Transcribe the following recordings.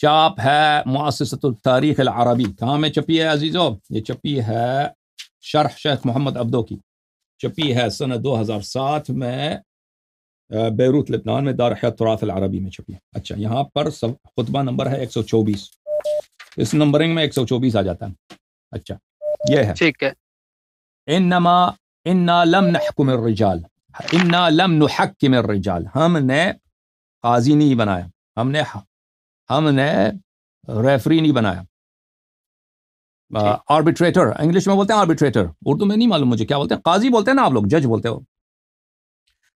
چاپ ہے مؤسسۃ التاریخ العربی. کہاں میں چھپی ہے عزیزو؟ یہ چھپی ہے شرح شیخ محمد عبدو کی، چھپی ہے سنہ 2007 میں بیروت لبنان میں دار حیات تراث العربی میں چھپی ہے. اچھا یہاں پر خطبہ نمبر ہے 124، اس نمبرنگ میں 124 آ جاتا ہے. اچھا یہ ہے ٹھیک ہے. انا لم نحکم الرجال، انا لم نحکم الرجال، ہم نے قاضی نہیں بنایا، ہم نے ریفری نہیں بنایا. آربیٹریٹر انگلش میں بولتے ہیں، آربیٹریٹر اردو میں نہیں معلوم مجھے کیا بولتے ہیں. قاضی بولتے ہیں نا آپ لوگ، جج بولتے ہو.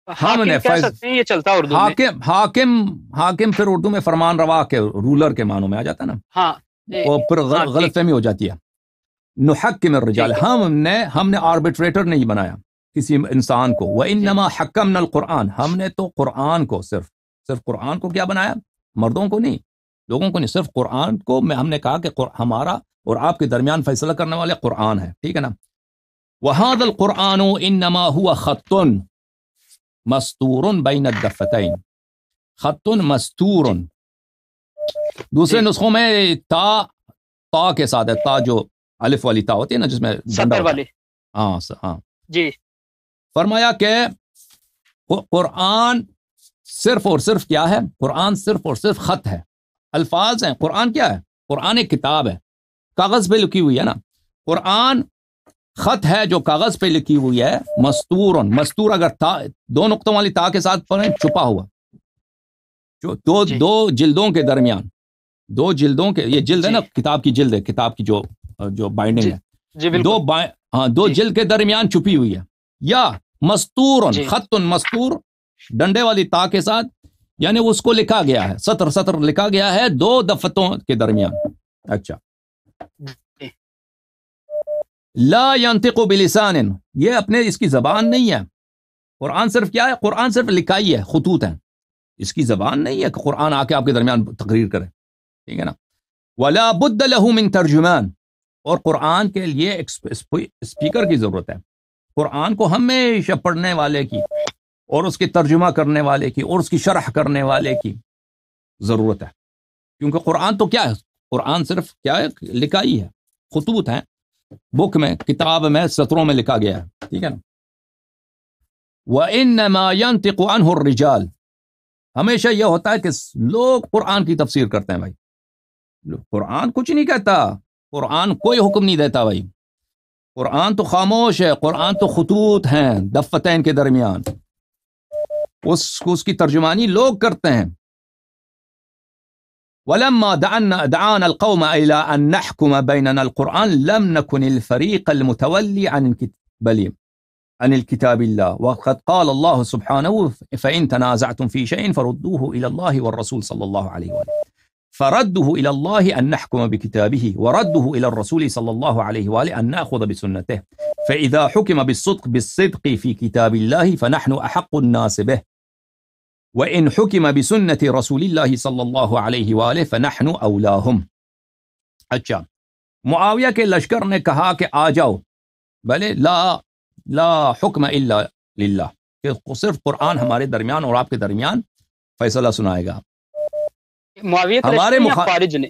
ہم نے کہہ سکتے ہیں، یہ چلتا اردو میں. حاکم پھر اردو میں فرمان روا کے رولر کے معنوں میں آ جاتا ہے نا. ہاں اور پھر غلط فہمی ہو جاتی ہے. نحکم الرجال، ہم نے آربیٹریٹر نہیں بنایا کسی انسان کو. وانما حکمنا القرآن، ہم نے تو قرآن کو صرف قرآن کو کیا بنایا، مردوں کو نہیں، لوگوں کو نہیں، صرف قرآن کو ہم نے کہا کہ ہمارا اور آپ کے درمیان فیصلہ کرنے والے قرآن ہے. ٹھیک ہے نا. وهذا القرآن انما هو خط مستور بین الدفتین، خط مستور. دوسرے نسخوں میں تا کے ساتھ ہے، تا جو الف والی تا ہوتی ہے نا جس میں سطر والی. ہاں جی. فرمایا کہ قرآن صرف اور صرف کیا ہے، قرآن صرف اور صرف خط ہے، الفاظ ہیں. قرآن کیا ہے؟ قرآن ایک کتاب ہے، کاغذ پہ لکھی ہوئی ہے نا. قرآن خط ہے جو کاغذ پہ لکھی ہوئی ہے. مستور اگر دو نقطوں والی تا کے ساتھ پڑھیں، چھپا ہوا، جو دو جلدوں کے درمیان، دو جلدوں کے، یہ جلد ہے نا، کتاب کی جلد ہے، کتاب کی جو بائنڈنگ ہے، جی بالکل. دو جلد کے درمیان چھپی ہوئی ہے. یا مستور، خط مستور ڈنڈے والی تا کے ساتھ، یعنی اس کو لکھا گیا ہے، سطر لکھا گیا ہے دو دفتوں کے درمیان. اچھا لا ينطق بلسان، یہ اپنے اس کی زبان نہیں ہے. قرآن صرف کیا ہے؟ قرآن صرف لکھائی ہے، خطوط ہیں، اس کی زبان نہیں ہے کہ قرآن آ کے آپ کے درمیان تقریر کرے. ٹھیک ہے نا. ولا بد له من ترجمان، اور قرآن کے لیے ایک اسپیکر کی ضرورت ہے. قرآن کو ہمیشہ پڑھنے والے کی اور اس کی ترجمہ کرنے والے کی اور اس کی شرح کرنے والے کی ضرورت ہے. کیونکہ قرآن تو کیا ہے؟ قرآن صرف کیا ہے؟ لکھائی ہے، خطوط ہیں، بک میں، کتاب میں، سطروں میں لکھا گیا ہے. ٹھیک ہے نا. وَإِنَّمَا يَنْطِقُ عَنْهُ الرِّجَالِ، ہمیشہ یہ ہوتا ہے کہ لوگ قرآن کی تفسیر کرتے ہیں. بھائی قرآن کچھ نہیں کہتا، قرآن کوئی حکم نہیں دیتا. بھائی قرآن تو خاموش ہے، قرآن تو خطوط ہیں دفتین کے درمیان، اس کی ترجمانی لوگ کرتے ہیں. ولما دعانا القوم إلى أن نحكم بيننا القرآن لم نكن الفريق المتولي عن الكتاب الله، وقد قال الله سبحانه فإن تنازعتم في شيء فردوه إلى الله والرسول صلى الله عليه وآله، فرده إلى الله أن نحكم بكتابه، ورده إلى الرسول صلى الله عليه وآله أن نأخذ بسنته، فإذا حكم بالصدق في كتاب الله فنحن أحق الناس به، وَإِنْ حُكِمَ بِسُنَّةِ رَسُولِ اللَّهِ صلی اللہ علیہ وآلہ فَنَحْنُ أَوْلَاهُمْ. اچھا معاویہ کے لشکر نے کہا کہ آ جاؤ، بلے لا حکم الا للہ، کہ صرف قرآن ہمارے درمیان اور آپ کے درمیان فیصلہ سنائے گا. معاویہ ہمارے خوارج نے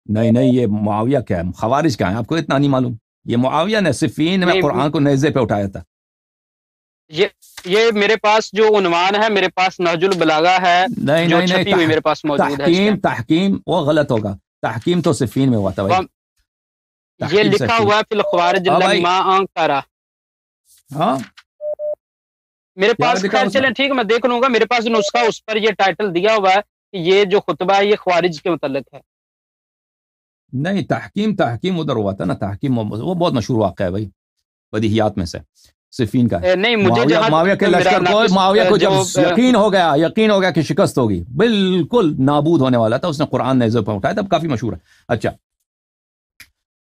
نہیں یہ معاویہ کیا ہے، خوارج کیا ہے، آپ کو اتنا نہیں معلوم. یہ معاویہ نے صفین میں قرآن کو نیزے پہ اٹھایا تھا. یہ میرے پاس جو عنوان ہے، میرے پاس نہج البلاغہ ہے، جو چھپی ہوئی میرے پاس موجود ہے. تحکیم وہ غلط ہوگا، تحکیم تو صفین میں ہوا تھا. یہ لکھا ہوا ہے فی الخوارج لما انکرا. ہاں میرے پاس، خیر چلیں ٹھیک ہے، میں دیکھ لوں گا. میرے پاس نسخہ، اس پر یہ ٹائٹل دیا ہوا ہے کہ یہ جو خطبہ ہے یہ خوارج کے متعلق ہے. نہیں تحکیم ادھر ہوا تھا نا. تحکیم وہ بہت مشہور واقعہ ہے بھائی، بدیہیات میں سے صفین کا ہے. نہیں مجھے معاویہ کے لشکر کو، معاویہ کو جب یقین ہو گیا کہ شکست ہوگی، بالکل نابود ہونے والا تھا، اس نے قرآن نیزے پہ اٹھایا، تب کافی مشہور ہے. اچھا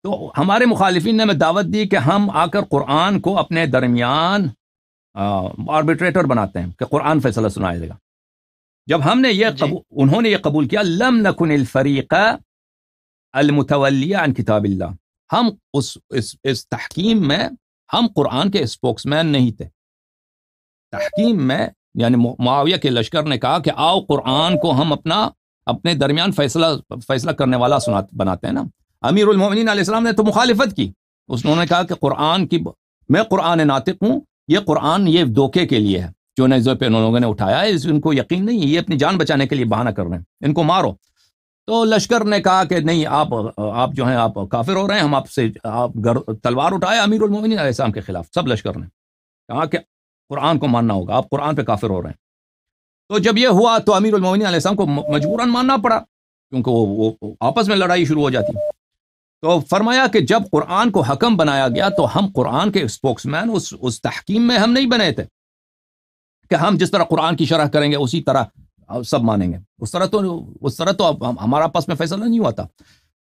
تو ہمارے مخالفین نے ہمیں دعوت دی کہ ہم آ کر قرآن کو اپنے درمیان آربیٹریٹر بناتے ہیں کہ قرآن فیصلہ سنائے گا. جب ہم نے انہوں نے یہ قبول کیا، لم نکن الفریق المتولی عن کتاب اللہ، ہم اس تحکیم میں ہم قرآن کے اسپوکس مین نہیں تھے. تحکیم میں یعنی معاویہ کے لشکر نے کہا کہ آؤ قرآن کو ہم اپنا اپنے درمیان فیصلہ کرنے والا بناتے ہیں نا. امیر المومنین علیہ السلام نے تو مخالفت کی. انہوں نے کہا کہ میں قرآن ناطق ہوں، یہ قرآن یہ دھوکے کے لیے ہے جو نیزے پہ ان لوگوں نے اٹھایا ہے، ان کو یقین نہیں ہے، یہ اپنی جان بچانے کے لیے بہانہ کر رہے ہیں، ان کو مارو. تو لشکر نے کہا کہ نہیں، آپ جو ہیں آپ کافر ہو رہے ہیں، ہم آپ سے تلوار اٹھائے امیر المومنین علیہ السلام کے خلاف. سب لشکر نے کہا کہ قرآن کو ماننا ہوگا، آپ قرآن پہ کافر ہو رہے ہیں. تو جب یہ ہوا تو امیر المومنین علیہ السلام کو مجبوراً ماننا پڑا، کیونکہ وہ آپس میں لڑائی شروع ہو جاتی. تو فرمایا کہ جب قرآن کو حکم بنایا گیا تو ہم قرآن کے اسپوکس مین اس تحکیم میں ہم نہیں بنے تھے کہ ہم جس طرح قرآن کی شرح کریں گے اسی طرح سب مانیں گے. اس طرح تو ہمارا آپس میں فیصلہ نہیں ہوا تھا.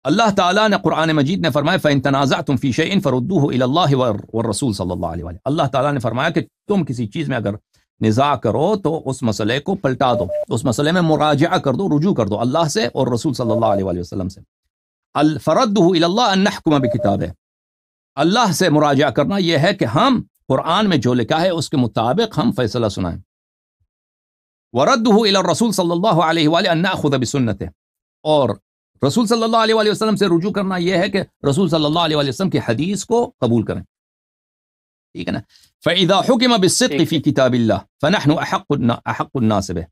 اللہ تعالیٰ نے قرآن مجید نے فرمایا فَإِن تَنَازَعْتُمْ فِي شَيْءٍ فَرُدُّوهُ إِلَى اللَّهِ وَالرَّسُولِ صلی اللہ علیہ وآلہ. اللہ تعالیٰ نے فرمایا کہ تم کسی چیز میں اگر نزاع کرو تو اس مسئلے کو پلٹا دو، اس مسئلے میں مراجعہ کر دو، رجوع کر دو اللہ سے اور رسول صلی اللہ علیہ وآلہ وسلم سے. فَرَدُّهُ إِلَى اللَّهِ أَن نَحْكُمَ بِكِتَابِهِ، اللہ سے مراجعہ کرنا یہ ہے کہ ہم قرآن میں جو لکھا ہے اس کے مطابق ہم فیصلہ سنائیں. وَرَدُّهُ إِلَى الرَّسُولِ صلی اللہ علیہ وآلہ أن نَأْخُذَ بِسُنَّتِهِ، اور رسول صلی اللہ علیہ وآلہ وسلم سے رجوع کرنا یہ ہے کہ رسول صلی اللہ علیہ وآلہ وسلم کی حدیث کو قبول کریں. ٹھیک ہے نا. فَإِذَا حُكِمَ بِالصِّدْقِ فِي كِتَابِ اللَّهِ فَنَحْنُ أَحَقُّ النَّاسِ بِهِ،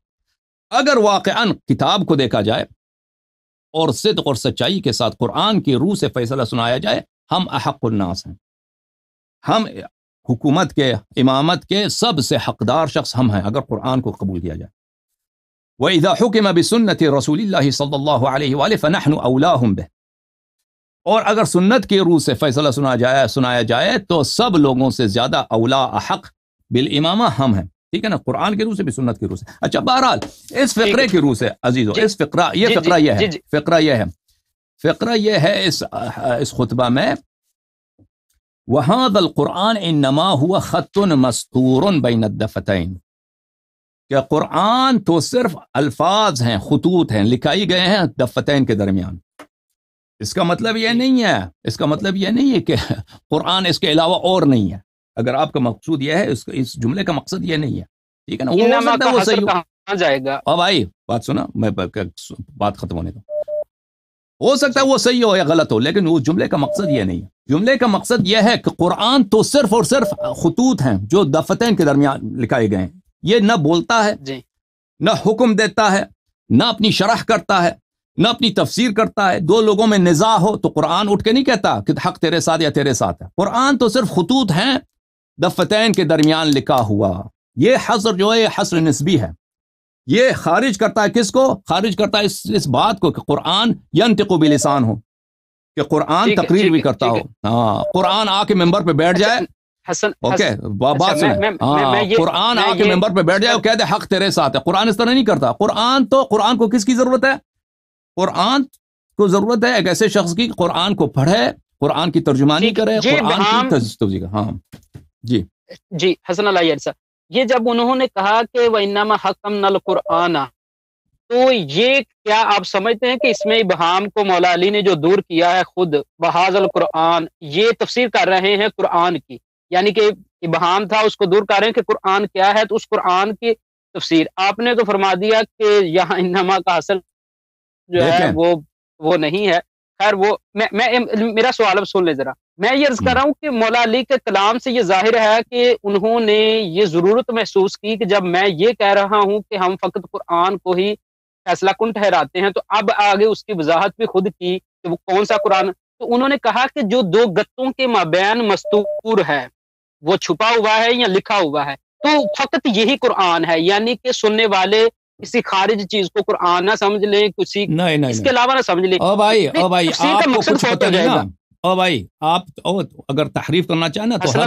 اگر واقعاً کتاب کو دیکھا جائے اور صدق اور سچائی کے ساتھ قرآن کی روح سے فیصلہ سنایا جائے، ہم احق الناس ہیں، ہم حکومت کے، امامت کے سب سے حقدار شخص ہم ہیں اگر قرآن کو قبول کیا جائے. وَإِذَا حُكِمَ بِسُنَّةِ رَسُولِ اللَّهِ صلی اللہ علیہ وآلہ فَنَحْنُ أَوْلَاهُمْ بِهِ، اور اگر سنت کی روح سے فیصلہ سنایا جائے تو سب لوگوں سے زیادہ اولا احق بالامامہ ہم ہیں. ٹھیک ہے نا، قرآن کی روح سے بھی سنت کی روح سے. اچھا بہرحال اس فقرے کی روح سے عزیزو، اس فقرہ یہ ہے اس خطبہ میں وَهَذَا الْقُرْآنِ إِنَّمَا هُوَ خَطٌّ مَسْطُورٌ بَيْنَ الدَّفَّتَيْنِ، کہ قرآن تو صرف الفاظ ہیں، خطوط ہیں، لکھائی گئے ہیں دفتین کے درمیان. اس کا مطلب یہ نہیں ہے کہ قرآن اس کے علاوہ اور نہیں ہے. اگر آپ کا مقصود یہ ہے، اس جملے کا مقصد یہ نہیں ہے. ٹھیک ہے نا، وہ ہو سکتا ہے وہ صحیح کہاں جائے گا. بھائی بات سنا، میں بات ختم ہونے دو. ہو سکتا ہے وہ صحیح ہو یا غلط ہو، لیکن وہ جملے کا مقصد یہ نہیں ہے. جملے کا مقصد یہ ہے کہ قرآن تو صرف اور صرف خطوط ہیں جو دفتین کے درمیان لکھائے گئے ہیں. یہ نہ بولتا ہے، نہ حکم دیتا ہے، نہ اپنی شرح کرتا ہے، نہ اپنی تفسیر کرتا ہے. دو لوگوں میں نزاع ہو تو قرآن اٹھ کے نہیں کہتا کہ حق تیرے ساتھ یا تیرے ساتھ ہے. قرآن تو صرف خطوط ہیں دفتین کے درمیان لکھا ہوا. یہ حصر جو ہے یہ حصر نسبی ہے. یہ خارج کرتا ہے کس کو؟ خارج کرتا ہے اس بات کو کہ قرآن ینطق بلسان ہو، کہ قرآن تقریر بھی کرتا ہو. ہاں، قرآن آ کے ممبر پہ بیٹھ جائے. اوکے، بات سنیں. قرآن آ کے ممبر پہ بیٹھ جائے اور کہہ دے حق تیرے ساتھ ہے. قرآن اس طرح نہیں کرتا. قرآن کو کس کی ضرورت ہے؟ قرآن کو ضرورت ہے ایک ایسے شخص کی قرآن کو پڑھے، قرآن کی ترجمانی کرے، قرآن کی توضیح. ہاں جی حسن اللہ عرصہ، یہ جب انہوں نے کہا کہ وَإِنَّمَا حَكَّمْنَا الْقُرْآنَ، تو یہ کیا آپ سمجھتے ہیں کہ اس میں ابہام کو مولا علی نے جو دور کیا ہے خود بہذا القرآن، یہ تفسیر کر رہے ہیں قرآن کی، یعنی کہ ابہام تھا اس کو دور کر رہے ہیں کہ قرآن کیا ہے، تو اس قرآن کی تفسیر آپ نے تو فرما دیا کہ یہاں انما کا اصل جو ہے وہ نہیں ہے. خیر وہ میرا سوال اب سن لے ذرا. میں یہ عرض کر رہا ہوں کہ مولا علی کے کلام سے یہ ظاہر ہے کہ انہوں نے یہ ضرورت محسوس کی کہ جب میں یہ کہہ رہا ہوں کہ ہم فقط قرآن کو ہی فیصلہ کن ٹھہراتے ہیں، تو اب آگے اس کی وضاحت بھی خود کی کہ وہ کون سا قرآن. تو انہوں نے کہا کہ جو دو گتوں کے مابین مستور ہے وہ چھپا ہوا ہے یا لکھا ہوا ہے، تو فقط یہی قرآن ہے، یعنی کہ سننے والے کسی خارج چیز کو قرآن نہ سمجھ لیں، کسی اس کے علاوہ نہ سمجھ لیں. او بھائی آپ کو کچھ پتہ نہیں نا. او بھائی آپ اگر تحریف کرنا چاہیں نا تو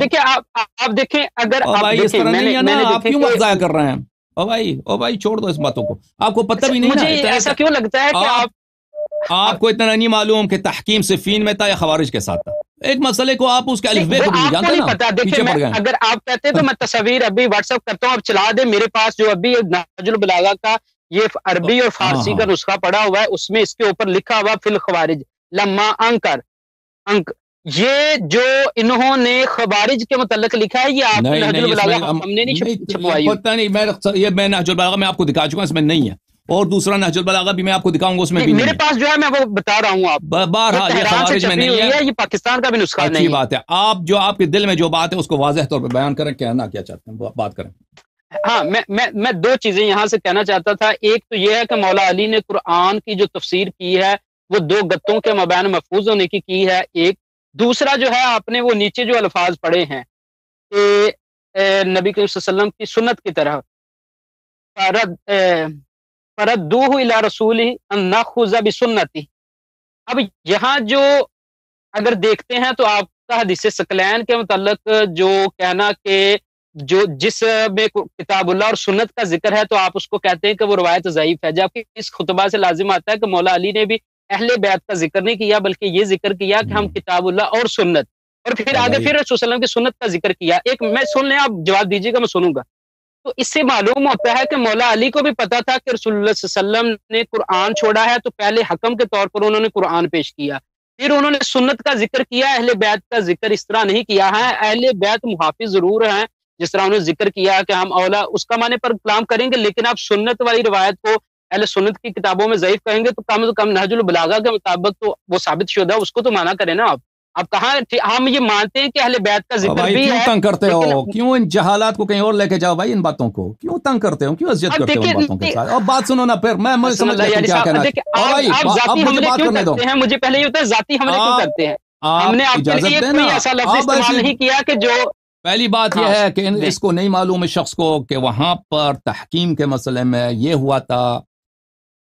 دیکھیں آپ دیکھیں، اگر اس طرح نہیں ہے نا، آپ کیوں وقت ضائع کر رہے ہیں؟ او بھائی چھوڑ دو اس باتوں کو. آپ کو پتہ بھی نہیں نا. مجھے ایسا کیوں لگتا ہے کہ آپ کو اتنا نہیں معلوم کہ تحکیم صفین میں تھا یا خوارج کے ساتھ تھا. ایک مسئلے کو آپ اس کے الف بے کو نہیں جانتے نا. دیکھیں اگر آپ کہتے ہیں تو میں تصویر ابھی واٹس ایپ کرتا ہوں، آپ چلا دیں میرے پاس جو ابھی نہج البلاغہ کا یہ عربی اور فارسی کا نسخہ پڑا ہوا ہے، اس میں اس کے اوپر لکھا ہوا فی الخوارج لما انک. یہ جو انہوں نے خوارج کے متعلق لکھا ہے یہ آپ نہج البلاغہ ہم نے نہیں چھپوائی. پتہ نہیں، میں نہج البلاغہ میں آپ کو دکھا چکا، اس میں نہیں ہے. اور دوسرا نہج البلاغہ بھی میں آپ کو دکھاؤں گا، اس میں بھی میرے پاس جو ہے میں وہ بتا رہا ہوں آپ بہرحال یہ خوارج میں نہیں ہے، یہ پاکستان کا بھی نسخہ نہیں اچھی بات ہے، آپ جو آپ کے دل میں جو بات ہے اس کو واضح طور پہ بیان کریں، کہنا کیا چاہتے ہیں بات کریں۔ ہاں میں دو چیزیں یہاں سے کہنا چاہتا تھا، ایک تو یہ ہے کہ مولا علی نے قرآن کی جو تفسیر کی ہے وہ دو گتوں کے مابین محفوظ ہونے کی ہے، ایک دوسرا جو ہے آپ نے وہ نیچے جو الفاظ پڑھے ہیں کہ نبی کریم صلی اللہ علیہ وسلم کی سنت کی طرح فردوہ الی رسولہ ان ناخذ بسنتی۔ اب یہاں جو اگر دیکھتے ہیں تو آپ کا حدیث ثقلین کے متعلق جو کہنا کہ جو جس میں کتاب اللہ اور سنت کا ذکر ہے تو آپ اس کو کہتے ہیں کہ وہ روایت ضعیف ہے، جبکہ اس خطبہ سے لازم آتا ہے کہ مولا علی نے بھی اہل بیت کا ذکر نہیں کیا بلکہ یہ ذکر کیا کہ ہم کتاب اللہ اور سنت، اور پھر آگے پھر رسول صلی اللہ علیہ وسلم کی سنت کا ذکر کیا۔ ایک میں سن لیں، آپ جواب دیجیے گا، میں سنوں گا۔ تو اس سے معلوم ہوتا ہے کہ مولا علی کو بھی پتا تھا کہ رسول اللہ صلی اللہ علیہ وسلم نے قرآن چھوڑا ہے، تو پہلے حکم کے طور پر انہوں نے قرآن پیش کیا، پھر انہوں نے سنت کا ذکر کیا، اہل بیت کا ذکر اس طرح نہیں کیا ہے۔ اہل بیت محافظ ضرور ہیں، جس طرح انہوں نے ذکر کیا کہ ہم اولا اس کا معنی پر کلام کریں گے، لیکن آپ سنت والی روایت کو اہل سنت کی کتابوں میں ضعیف کہیں گے تو کم سے کم نہج البلاغہ کے مطابق تو وہ ثابت شدہ، اس کو تو مانا کریں نا آپ کہاں ہم یہ مانتے ہیں کہ اہل بیت کا ذکر بھی کیوں ہے، تنگ کرتے ہو؟ کیوں ان جہالات کو کہیں اور لے کے جاؤ بھائی، ان باتوں کو کیوں تنگ کرتے ہو، کیوں اذیت کرتے ہو ان باتوں کے ساتھ؟ اور بات سنو نا، پھر میں سمجھ گیا تم کیا کہنا اب مجھے بات کرنے دو۔ مجھے پہلے یہ ہوتا ہے ذاتی حملے کیوں کرتے ہیں؟ ہم نے آپ کے لیے کوئی ایسا لفظ استعمال نہیں کیا کہ جو پہلی بات یہ ہے کہ اس کو نہیں معلوم اس شخص کو کہ وہاں پر تحکیم کے مسئلے میں یہ ہوا تھا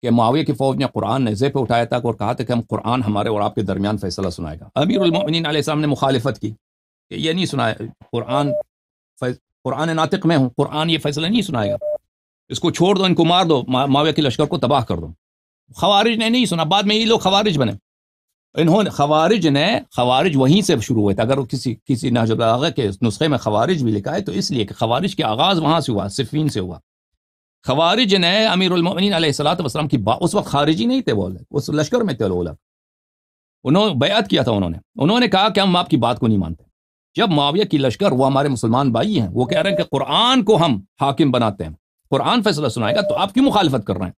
کہ معاویہ کی فوج نے قرآن نیزے پہ اٹھایا تھا اور کہا تھا کہ ہم قرآن ہمارے اور آپ کے درمیان فیصلہ سنائے گا۔ امیر المؤمنین علیہ السلام نے مخالفت کی کہ یہ نہیں سنائے، قرآن ناطق میں ہوں، قرآن یہ فیصلہ نہیں سنائے گا، اس کو چھوڑ دو، ان کو مار دو، معاویہ کے لشکر کو تباہ کر دو۔ خوارج نے نہیں سنا، بعد میں یہ لوگ خوارج بنے۔ انہوں نے خوارج وہیں سے شروع ہوئے تھے۔ اگر کسی نہج البلاغہ کے نسخے میں خوارج بھی لکھا ہے تو اس لیے کہ خوارج کے آغاز وہاں سے ہوا، صفین سے ہوا۔ خوارج نے امیر المؤمنین علیہ الصلوۃ والسلام کی اس وقت خارجی نہیں تھے، وہ اس لشکر میں تھے، لوگ انہوں نے بیعت کیا تھا، انہوں نے کہا کہ ہم آپ کی بات کو نہیں مانتے۔ جب معاویہ کی لشکر، وہ ہمارے مسلمان بھائی ہیں، وہ کہہ رہے ہیں کہ قرآن کو ہم حاکم بناتے ہیں، قرآن فیصلہ سنائے گا، تو آپ کیوں مخالفت کر رہے ہیں؟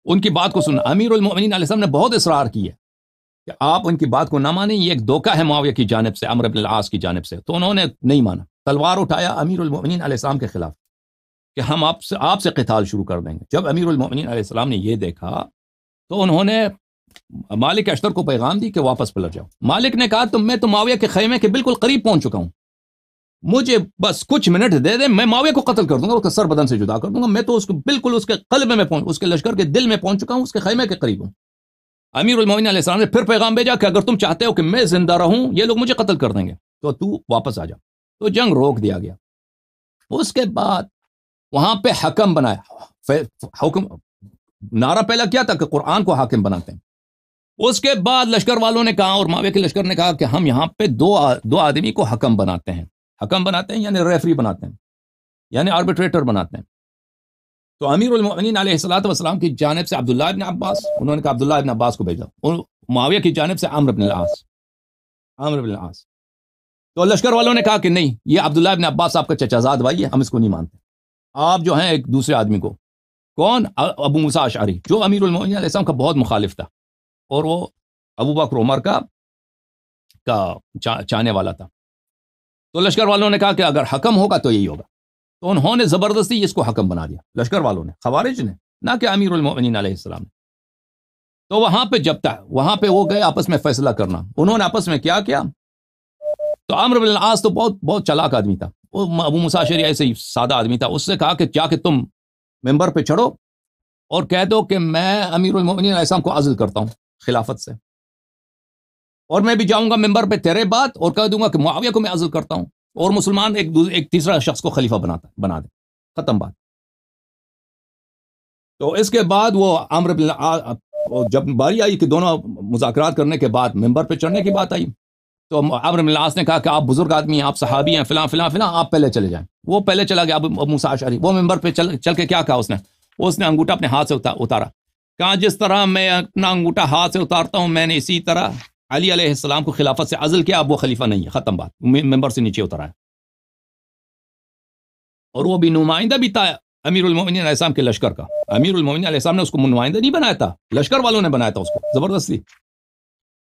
ان کی بات کو سننا۔ امیر المؤمنین علیہ السلام نے بہت اصرار کی ہے کہ آپ ان کی بات کو نہ مانیں، یہ ایک دھوکہ ہے معاویہ کی جانب سے، عمرو بن العاص کی جانب سے، تو انہوں نے نہیں مانا، تلوار اٹھایا امیر المؤمنین علیہ السلام کے خلاف کہ ہم آپ سے قتال شروع کر دیں گے۔ جب امیر المؤمنین علیہ السلام نے یہ دیکھا تو انہوں نے مالک اشتر کو پیغام دی کہ واپس پلٹ جاؤ۔ مالک نے کہا میں تو معاویہ کے خیمے کے بالکل قریب پہنچ چکا ہوں، مجھے بس کچھ منٹ دے دیں، میں معاویہ کو قتل کر دوں گا، اس کا سر بدن سے جدا کر دوں گا، میں تو اس کو بالکل اس کے قلب میں اس کے لشکر کے دل میں پہنچ چکا ہوں، اس کے خیمے کے قریب ہوں۔ امیر المؤمنین علیہ السلام نے پھر پیغام بھیجا کہ اگر تم چاہتے ہو کہ میں زندہ رہوں، یہ لوگ مجھے قتل کر دیں گے، تو واپس آ جا۔ تو جنگ روک دیا گیا۔ اس کے بعد وہاں پہ حکم بنایا، حکم نعرہ پہلا کیا تھا کہ قرآن کو حاکم بناتے ہیں۔ اس کے بعد لشکر والوں نے کہا، اور معاویہ کے لشکر نے کہا کہ ہم یہاں پہ دو آدمی کو حکم بناتے ہیں یعنی ریفری بناتے ہیں، یعنی آربیٹریٹر بناتے ہیں۔ تو امیر المؤمنین علیہ الصلوۃ والسلام کی جانب سے عبداللہ ابن عباس، انہوں نے کہا عبداللہ ابن عباس کو بھیجا، اور معاویہ کی جانب سے عمرو بن العاص۔ تو لشکر والوں نے کہا کہ نہیں، یہ عبداللہ ابن عباس آپ کا چچا زاد بھائی ہے، ہم اس کو نہیں مانتے، آپ جو ہیں ایک دوسرے آدمی کو، کون؟ ابو موسیٰ اشعری، جو امیر المؤمنین علیہ السلام کا بہت مخالف تھا، اور وہ ابو بکر عمر کا چاہنے والا تھا۔ تو لشکر والوں نے کہا کہ اگر حکم ہوگا تو یہی ہوگا، تو انہوں نے زبردستی اس کو حکم بنا دیا، لشکر والوں نے، خوارج نے، نہ کہ امیر المؤمنین علیہ السلام نے۔ تو وہاں پہ وہاں پہ وہ گئے آپس میں فیصلہ کرنا، انہوں نے آپس میں کیا تو عمرو بن العاص تو بہت چلاک آدمی تھا، وہ ابو موسیٰ اشعری ایسے ہی سادہ آدمی تھا، اس سے کہا کہ جا کے تم ممبر پہ چڑھو اور کہہ دو کہ میں امیر المؤمنین علیہ السلام کو عزل کرتا ہوں خلافت سے، اور میں بھی جاؤں گا ممبر پہ تیرے بات اور کہہ دوں گا کہ معاویہ کو میں عزل کرتا ہوں، اور مسلمان ایک تیسرا شخص کو خلیفہ بنا دے، ختم بات۔ تو اس کے بعد وہ عمرو بن العاص، جب باری آئی کہ دونوں مذاکرات کرنے کے بعد ممبر پہ چڑھنے کی بات آئی، تو عمرو بن العاص نے کہا کہ آپ بزرگ آدمی ہیں، آپ صحابی ہیں، فلاں فلاں فلاں، آپ پہلے چلے جائیں۔ وہ پہلے چلا گیا، ابو موسیٰ اشعری، وہ ممبر پہ چل کے کیا کہا اس نے انگوٹھا اپنے ہاتھ سے اتارا، کہا جس طرح میں اپنا انگوٹھا ہاتھ سے اتارتا ہوں، میں نے اسی طرح علی علیہ السلام کو خلافت سے عزل کیا، اب وہ خلیفہ نہیں ہے، ختم بات، ممبر سے نیچے اترا ہے۔ اور وہ بھی نمائندہ بھی تھا امیر المومنین علیہ السلام کے لشکر کا. امیر المومنین علیہ السلام نے اس کو نمائندہ نہیں بنایا تھا، لشکر والوں نے بنایا تھا اس کو زبردستی.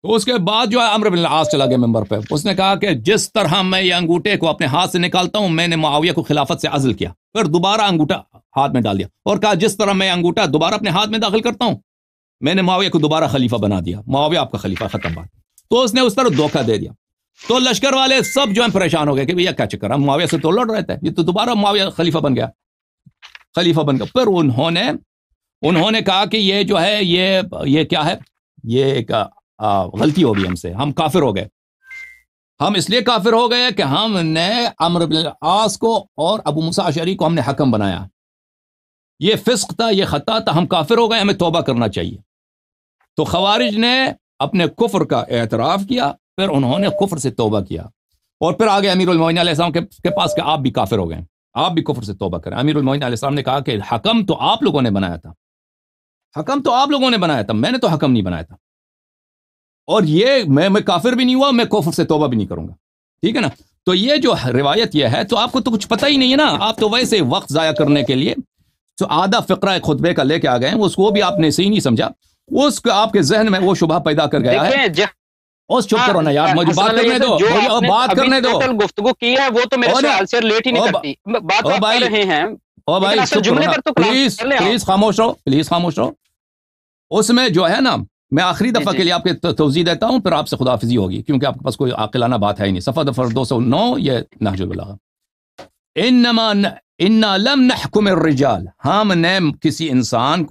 تو اس کے بعد جو ہے عمرو بن العاص چلا گیا ممبر پہ، اس نے کہا کہ جس طرح میں یہ انگوٹھے کو اپنے ہاتھ سے نکالتا ہوں، میں نے معاویہ کو خلافت سے عزل کیا، پھر دوبارہ انگوٹھا ہاتھ میں ڈال دیا اور کہا جس طرح میں انگوٹھا دوبارہ اپنے ہاتھ میں داخل کرتا ہوں، میں نے معاویہ کو دوبارہ خلیفہ بنا دیا، معاویہ آپ کا خلیفہ، ختم بات. تو اس نے اس طرح دھوکہ دے دیا. تو لشکر والے سب جو ہیں پریشان ہو گئے کہ بھیا کیا چکر ہے، معاویہ سے تو لڑ رہے تھے، یہ تو دوبارہ معاویہ خلیفہ بن گیا. پھر انہوں نے کہا کہ یہ جو ہے یہ کیا ہے، یہ ایک غلطی ہو گئی ہم سے، ہم کافر ہو گئے. ہم اس لیے کافر ہو گئے کہ ہم نے عمرو بن العاص کو اور ابو موسیٰ اشعری کو ہم نے حکم بنایا، یہ فسق تھا، یہ خطا تھا، ہم کافر ہو گئے، ہمیں توبہ کرنا چاہیے. تو خوارج نے اپنے کفر کا اعتراف کیا، پھر انہوں نے کفر سے توبہ کیا، اور پھر آگے امیر المومنین علیہ السلام کے پاس کہ آپ بھی کافر ہو گئے، آپ بھی کفر سے توبہ کریں. امیر المومنین علیہ السلام نے کہا کہ حکم تو آپ لوگوں نے بنایا تھا، حکم تو آپ لوگوں نے بنایا تھا، میں نے تو حکم نہیں بنایا تھا، اور یہ میں کافر بھی نہیں ہوا، میں کفر سے توبہ بھی نہیں کروں گا. ٹھیک ہے نا. تو یہ جو روایت یہ ہے، تو آپ کو تو کچھ پتہ ہی نہیں ہے نا، آپ تو ویسے وقت ضائع کرنے کے لیے تو آدھا فقرہ خطبے کا لے کے آ گئے ہیں، اس کو بھی آپ نے صحیح نہیں سمجھا، اس کو آپ کے ذہن میں وہ شبہ پیدا کر گیا ہے. اس چپ کرو نا یار، مجھے بات کرنے دو، مجھے بات کرنے دو. گفتگو کی ہے وہ تو میرے سوال سے ریلیٹ ہی نہیں کرتی، بات آپ کر رہے ہیں. او بھائی پلیز خاموش رہو، پلیز خاموش رہو. اس میں جو ہے نا، میں آخری دفعہ کے لیے آپ کے توضیح دیتا ہوں، پھر آپ سے خداحافظی ہوگی، کیونکہ آپ کے پاس کوئی عاقلانہ بات ہے ہی نہیں. صفحہ نمبر 209 یہ نہج البلاغہ. انا لم نحکم الرجال، ہم نے کسی انسان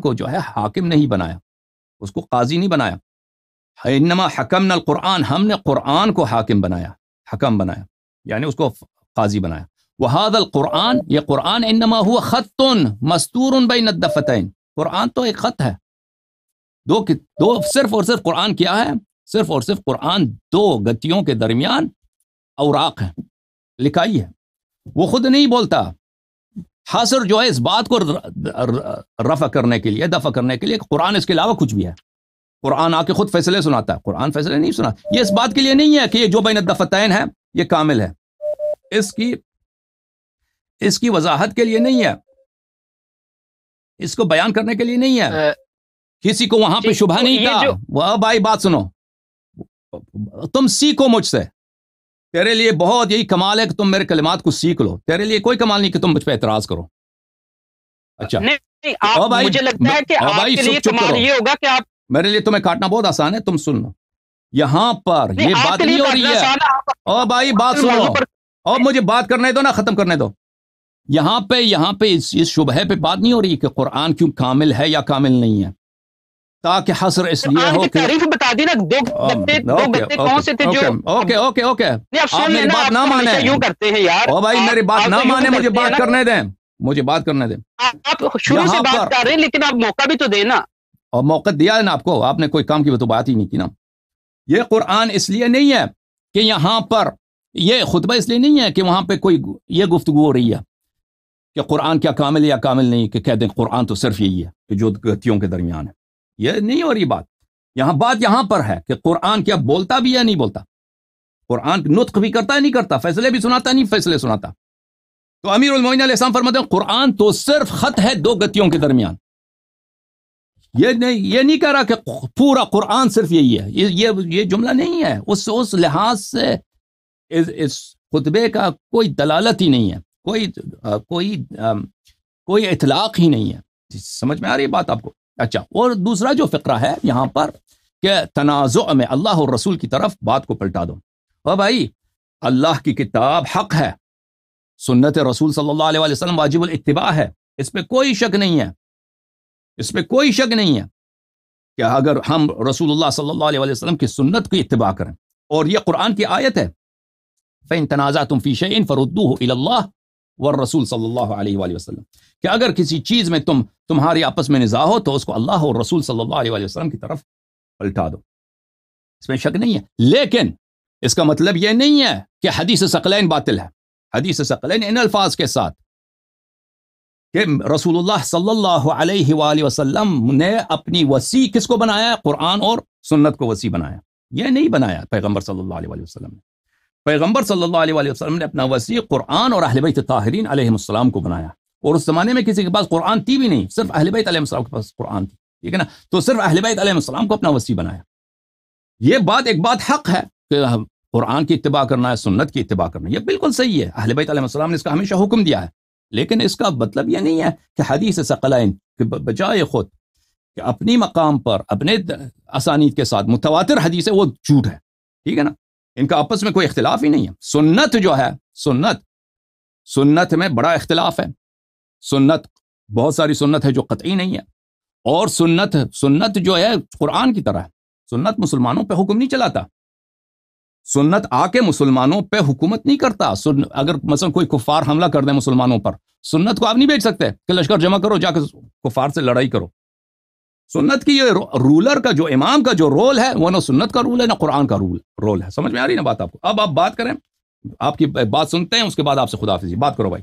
کو جو ہے حاکم نہیں بنایا، اس کو قاضی نہیں بنایا. انما حکمنا القرآن، ہم نے قرآن کو حاکم بنایا، حکم بنایا، یعنی اس کو قاضی بنایا. وهذا القرآن، یہ قرآن انما هو خط مستور بین الدفتین، قرآن تو ایک خط ہے. دو صرف اور صرف قرآن کیا ہے، صرف اور صرف قرآن دو گتیوں کے درمیان اوراق ہے، لکھائی ہے. وہ خود نہیں بولتا. حاصر جو ہے اس بات کو رفع کرنے کے لیے، دفع کرنے کے لیے کہ قرآن اس کے علاوہ کچھ بھی ہے. قرآن آ کے خود فیصلے سناتا ہے، قرآن فیصلے نہیں سنا. یہ اس بات کے لیے نہیں ہے کہ یہ جو بین الدفتین ہے یہ کامل ہے، اس کی وضاحت کے لیے نہیں ہے، اس کو بیان کرنے کے لیے نہیں ہے. کسی کو وہاں پہ شبہ نہیں تھا. وہ بھائی بات سنو، تم سیکھو مجھ سے، تیرے لیے بہت یہی کمال ہے کہ تم میرے کلمات کو سیکھ لو. تیرے لیے کوئی کمال نہیں کہ تم مجھ پہ اعتراض کرو. اچھا مجھے لگتا ہے کہ آپ کے لیے کمال یہ ہوگا کہ آپ، میرے لیے تمہیں کاٹنا بہت آسان ہے. تم سن لو، یہاں پر یہ بات نہیں ہو رہی ہے. او بھائی بات سنو، اور مجھے بات کرنے دو نا، ختم کرنے دو. یہاں پہ اس شبہ پہ بات نہیں ہو رہی کہ قرآن کیوں کامل ہے یا کامل نہیں ہے، تاکہ حصر اس لیے ہو کہ تعریف بتا دی نا. دو گتے کون سے تھے جو اوکے آپ میری بات نہ مانیں، یوں کرتے ہیں یار. او بھائی میری بات نہ مانیں، مجھے بات کرنے دیں، مجھے بات کرنے دیں. آپ شروع سے بات کر رہے ہیں، لیکن آپ موقع بھی تو دیں نا. اور موقع دیا ہے نا آپ کو، آپ نے کوئی کام کی تو بات ہی نہیں کی نا. یہ قرآن اس لیے نہیں ہے کہ یہاں پر یہ خطبہ اس لیے نہیں ہے کہ وہاں پہ کوئی یہ گفتگو ہو رہی ہے کہ قرآن کیا کامل ہے یا کامل نہیں، کہ کہہ دیں قرآن تو صرف یہی ہے کہ جو گتیوں کے درمیان ہے. یہ نہیں ہو رہی بات. بات یہاں پر ہے کہ قرآن کیا بولتا بھی ہے نہیں بولتا، قرآن نطق بھی کرتا ہے نہیں کرتا، فیصلے بھی سناتا نہیں فیصلے سناتا. تو امیر المومنین علیہ السلام فرماتے ہیں قرآن تو صرف خط ہے دو گتیوں کے درمیان. یہ نہیں کہہ رہا کہ پورا قرآن صرف یہی ہے. یہ جملہ نہیں ہے. اس لحاظ سے اس خطبے کا کوئی دلالت ہی نہیں ہے، کوئی اطلاق ہی نہیں ہے. سمجھ میں آ رہی ہے بات آپ کو؟ اچھا، اور دوسرا جو فقرہ ہے یہاں پر کہ تنازع میں اللہ اور رسول کی طرف بات کو پلٹا دو. اور بھائی اللہ کی کتاب حق ہے، سنت رسول صلی اللہ علیہ وسلم واجب الاتباع ہے، اس پہ کوئی شک نہیں ہے، اس پہ کوئی شک نہیں ہے کہ اگر ہم رسول اللہ صلی اللہ علیہ وسلم کی سنت کی اتباع کریں. اور یہ قرآن کی آیت ہے، فَإِن تَنَازَعْتُمْ فِي شَيْءٍ فَرُدُّوهُ إِلَى اللَّهِ وَالرَّسُولِ صلی اللہ علیہ وآلہ وسلم، کہ اگر کسی چیز میں تمہاری آپس میں نزاع ہو تو اس کو اللہ اور رسول صلی اللہ علیہ وسلم کی طرف پلٹا دو. اس میں شک نہیں ہے. لیکن اس کا مطلب یہ نہیں ہے کہ حدیث ثقلین باطل ہے. حدیث ثقلین ان الفاظ کے ساتھ کہ رسول اللہ صلی اللہ علیہ وآلہ وسلم نے اپنی وسیع کس کو بنایا؟ قرآن اور سنت کو وسیع بنایا. یہ نہیں بنایا پیغمبر صلی اللہ علیہ وآلہ وسلم نے. پیغمبر صلی اللہ علیہ وسلم نے اپنا وسیع قرآن اور اہل بیت طاہرین علیہ السلام کو بنایا، اور اس زمانے میں کسی کے پاس قرآن تھی بھی نہیں، صرف اہل بیت علیہ السلام کے پاس قرآن تھی، ٹھیک ہے نا، تو صرف اہل بیت علیہ السلام کو اپنا وسیع بنایا۔ یہ بات ایک بات حق ہے کہ قرآن کی اتباع کرنا ہے، سنت کی اتباع کرنا ہے، یہ بالکل صحیح ہے، اہل بیت علیہ السلام نے اس کا ہمیشہ حکم دیا ہے، لیکن اس کا مطلب یہ نہیں ہے کہ حدیث ثقلین کہ بجائے خود کہ اپنی مقام پر اپنے اسانید کے ساتھ متواتر حدیث ہے وہ جھوٹ ہے، ٹھیک ہے نا، ان کا آپس میں کوئی اختلاف ہی نہیں ہے۔ سنت جو ہے، سنت میں بڑا اختلاف ہے، سنت بہت ساری سنت ہے جو قطعی نہیں ہے، اور سنت جو ہے قرآن کی طرح ہے، سنت مسلمانوں پہ حکم نہیں چلاتا، سنت آ کے مسلمانوں پہ حکومت نہیں کرتا۔ اگر مثلا کوئی کفار حملہ کر دیں مسلمانوں پر، سنت کو آپ نہیں بیچ سکتے کہ لشکر جمع کرو جا کے کفار سے لڑائی کرو۔ سنت کی یہ رولر کا جو امام کا جو رول ہے وہ نہ سنت کا رول ہے نہ قرآن کا رول ہے۔ سمجھ میں آ رہی ہے نا بات آپ کو؟ اب آپ بات کریں، آپ کی بات سنتے ہیں، اس کے بعد آپ سے خداحافظی بات کرو بھائی۔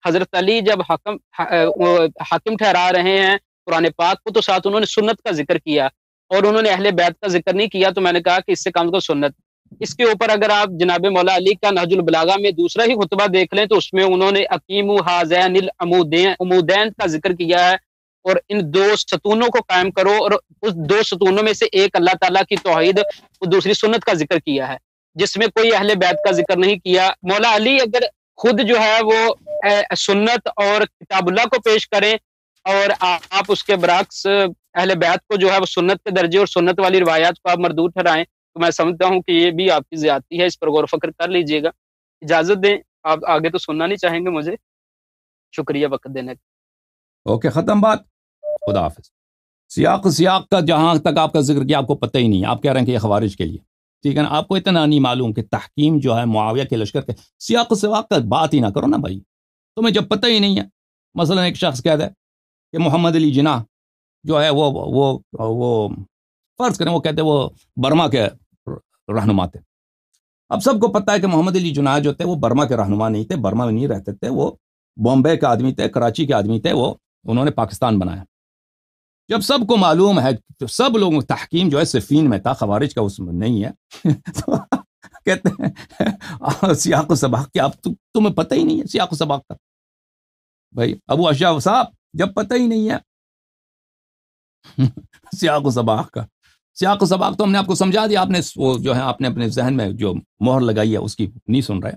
حضرت علی جب حاکم ٹھہرا رہے ہیں قرآن پاک کو، تو ساتھ انہوں نے سنت کا ذکر کیا اور انہوں نے اہل بیت کا ذکر نہیں کیا، تو میں نے کہا کہ اس سے کم کو سنت۔ اس کے اوپر اگر آپ جناب مولا علی کا نہج البلاغہ میں دوسرا ہی خطبہ دیکھ لیں تو اس میں انہوں نے اقیموا ھذین العمودین کا ذکر کیا ہے، اور ان دو ستونوں کو قائم کرو، اور اس دو ستونوں میں سے ایک اللہ تعالیٰ کی توحید اور دوسری سنت کا ذکر کیا ہے، جس میں کوئی اہل بیت کا ذکر نہیں کیا۔ مولا علی اگر خود جو ہے وہ سنت اور کتاب اللہ کو پیش کریں اور آپ اس کے برعکس اہل بیت کو جو ہے وہ سنت کے درجے اور سنت والی روایات کو آپ مردود ٹھہرائیں، تو میں سمجھتا ہوں کہ یہ بھی آپ کی زیادتی ہے، اس پر غور و فکر کر لیجئے گا۔ اجازت دیں، آپ آگے تو سننا نہیں چاہیں گے مجھے۔ شکریہ وقت دینے کا۔ اوکے، ختم بات، خدا حافظ۔ سیاق کا جہاں تک آپ کا ذکر کیا آپ کو پتہ ہی نہیں، آپ کہہ رہے ہیں کہ یہ خوارج کے لیے، ٹھیک ہے نا، آپ کو اتنا نہیں معلوم کہ تحکیم جو ہے معاویہ کے لشکر کے سیاق و سیاق کا بات ہی نہ کرو نا بھائی، تمہیں جب پتہ ہی نہیں ہے۔ مثلا ایک شخص کہتا ہے کہ محمد علی جناح جو ہے وہ فرض کریں وہ کہتے ہیں وہ برما کے رہنما تھے۔ اب سب کو پتہ ہے کہ محمد علی جناح جو تھے وہ برما کے رہنما نہیں تھے، برما میں نہیں رہتے تھے، وہ بامبے کے آدمی تھے، کراچی کے آدمی تھے، وہ انہوں نے پاکستان بنایا۔ جب سب کو معلوم ہے، سب لوگوں تحکیم جو ہے صفین میں تھا، خوارج کا اس میں نہیں ہے، تو کہتے ہیں سیاق و سباق کیا، اب تمہیں پتہ ہی نہیں ہے سیاق و سباق کا۔ بھائی ابو اشرف صاحب، جب پتہ ہی نہیں ہے سیاق و سباق کا، سیاق و سباق تو ہم نے آپ کو سمجھا دیا، آپ نے وہ جو ہے آپ نے اپنے ذہن میں جو مہر لگائی ہے اس کی نہیں سن رہے،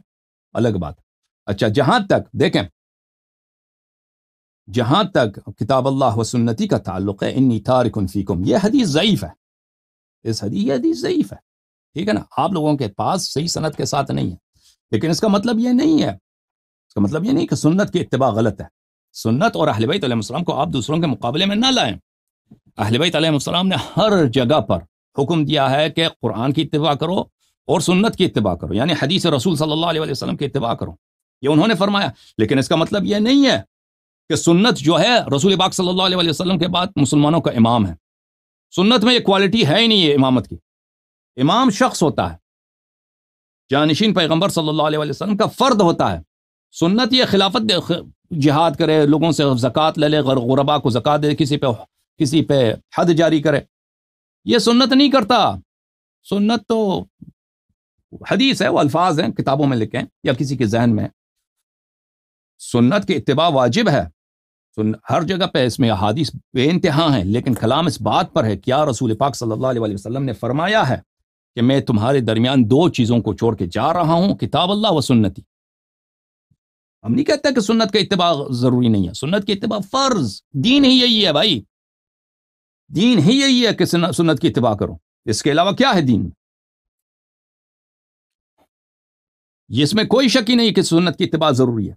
الگ بات۔ اچھا، جہاں تک دیکھیں، جہاں تک کتاب اللہ و سنتی کا تعلق ہے، انی تارک فیکم، یہ حدیث ضعیف ہے، یہ حدیث ضعیف ہے، ٹھیک ہے نا، آپ لوگوں کے پاس صحیح سند کے ساتھ نہیں ہے، لیکن اس کا مطلب یہ نہیں ہے، اس کا مطلب یہ نہیں کہ سنت کی اتباع غلط ہے۔ سنت اور اہل بیت علیہ السلام کو آپ دوسروں کے مقابلے میں نہ لائیں۔ اہل بیت علیہ السلام نے ہر جگہ پر حکم دیا ہے کہ قرآن کی اتباع کرو اور سنت کی اتباع کرو، یعنی حدیث رسول صلی اللہ علیہ وسلم کی اتباع کرو، یہ انہوں نے فرمایا، لیکن اس کا مطلب یہ نہیں ہے کہ سنت جو ہے رسول پاک صلی اللہ علیہ وسلم کے بعد مسلمانوں کا امام ہے۔ سنت میں یہ کوالٹی ہے ہی نہیں، یہ امامت کی۔ امام شخص ہوتا ہے، جانشین پیغمبر صلی اللہ علیہ وسلم کا فرد ہوتا ہے۔ سنت یہ خلافت جہاد کرے، لوگوں سے زکوٰۃ لے لے، غربا کو زکوٰۃ دے، کسی پہ حد جاری کرے، یہ سنت نہیں کرتا۔ سنت تو حدیث ہے، وہ الفاظ ہیں کتابوں میں لکھیں یا کسی کے ذہن میں۔ سنت کی اتباع واجب ہے، ہر جگہ پہ اس میں احادیث بے انتہا ہیں، لیکن کلام اس بات پر ہے، کیا رسول پاک صلی اللہ علیہ وسلم نے فرمایا ہے کہ میں تمہارے درمیان دو چیزوں کو چھوڑ کے جا رہا ہوں، کتاب اللہ و سنتی۔ ہم نہیں کہتے کہ سنت کا اتباع ضروری نہیں ہے، سنت کی اتباع فرض، دین ہی یہی ہے بھائی، دین ہی یہی ہے کہ سنت کی اتباع کرو، اس کے علاوہ کیا ہے دین؟ اس میں کوئی شک ہی نہیں کہ سنت کی اتباع ضروری ہے۔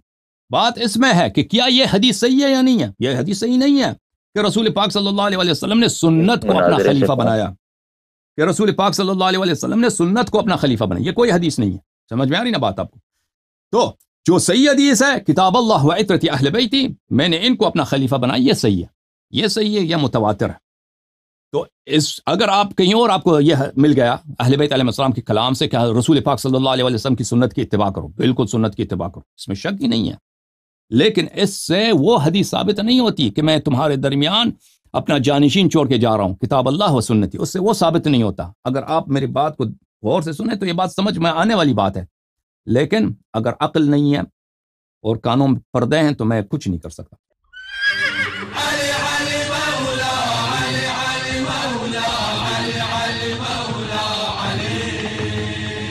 بات اس میں ہے کہ کیا یہ حدیث صحیح ہے یا نہیں ہے۔ یہ حدیث صحیح نہیں ہے کہ رسول پاک صلی اللہ علیہ وسلم نے سنت کو اپنا خلیفہ بنایا، کہ رسول پاک صلی اللہ علیہ وسلم نے سنت کو اپنا خلیفہ بنایا، یہ کوئی حدیث نہیں ہے۔ سمجھ میں آ رہی نا بات آپ کو؟ تو جو صحیح حدیث ہے کتاب اللہ و عترت اہل بیتی، میں نے ان کو اپنا خلیفہ بنایا، یہ صحیح ہے، یہ صحیح ہے، یہ متواتر ہے۔ تو اگر آپ کہیں اور آپ کو یہ مل گیا اہل بیت علیہ السلام کے کلام سے کہ رسول پاک صلی اللہ علیہ وسلم کی سنت کی اتباع کرو، بالکل سنت کی اتباع کرو، اس میں شک ہی نہیں ہے، لیکن اس سے وہ حدیث ثابت نہیں ہوتی کہ میں تمہارے درمیان اپنا جانشین چھوڑ کے جا رہا ہوں، کتاب اللہ و سنتی، اس سے وہ ثابت نہیں ہوتا۔ اگر آپ میری بات کو غور سے سنیں تو یہ بات سمجھ میں آنے والی بات ہے، لیکن اگر عقل نہیں ہے اور کانوں میں پردے ہیں تو میں کچھ نہیں کر سکتا.